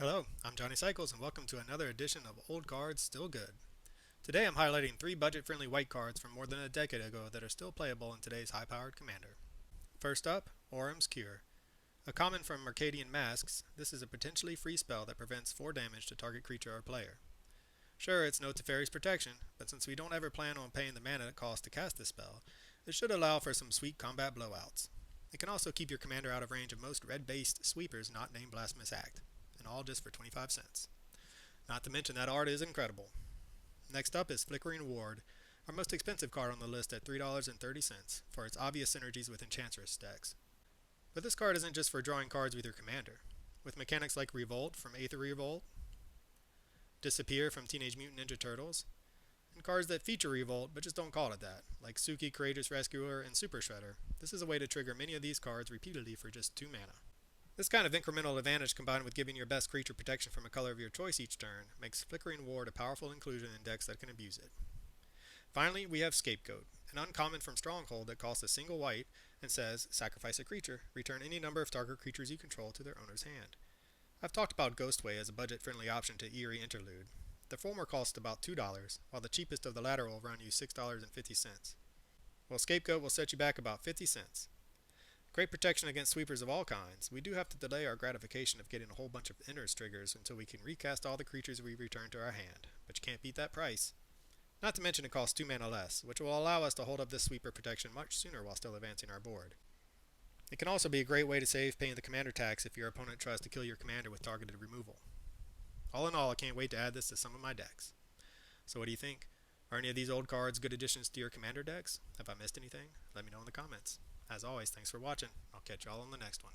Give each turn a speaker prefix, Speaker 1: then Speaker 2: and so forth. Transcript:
Speaker 1: Hello, I'm Johnny Cycles and welcome to another edition of Old Cards Still Good. Today I'm highlighting 3 budget-friendly white cards from more than a decade ago that are still playable in today's high-powered commander. First up, Orym's Cure. A common from Mercadian Masks, this is a potentially free spell that prevents 4 damage to target creature or player. Sure, it's no Teferi's protection, but since we don't ever plan on paying the mana it costs to cast this spell, it should allow for some sweet combat blowouts. It can also keep your commander out of range of most red-based sweepers not named Blasphemous Act, and all just for 25 cents. Not to mention that art is incredible. Next up is Flickering Ward, our most expensive card on the list at $3.30 for its obvious synergies with Enchantress decks. But this card isn't just for drawing cards with your commander. With mechanics like Revolt from Aether Revolt, Disappear from Teenage Mutant Ninja Turtles, and cards that feature Revolt but just don't call it that, like Suki Courageous Rescuer and Super Shredder. This is a way to trigger many of these cards repeatedly for just 2 mana. This kind of incremental advantage combined with giving your best creature protection from a color of your choice each turn makes Flickering Ward a powerful inclusion in decks that can abuse it. Finally, we have Scapegoat, an uncommon from Stronghold that costs a single white and says, sacrifice a creature, return any number of target creatures you control to their owner's hand. I've talked about Ghostway as a budget-friendly option to Eerie Interlude. The former costs about $2, while the cheapest of the latter will run you $6.50. Well, Scapegoat will set you back about 50 cents. Great protection against sweepers of all kinds. We do have to delay our gratification of getting a whole bunch of Inner's triggers until we can recast all the creatures we return to our hand, but you can't beat that price. Not to mention it costs 2 mana less, which will allow us to hold up this sweeper protection much sooner while still advancing our board. It can also be a great way to save paying the commander tax if your opponent tries to kill your commander with targeted removal. All in all, I can't wait to add this to some of my decks. So what do you think? Are any of these old cards good additions to your commander decks? Have I missed anything? Let me know in the comments. As always, thanks for watching. I'll catch y'all on the next one.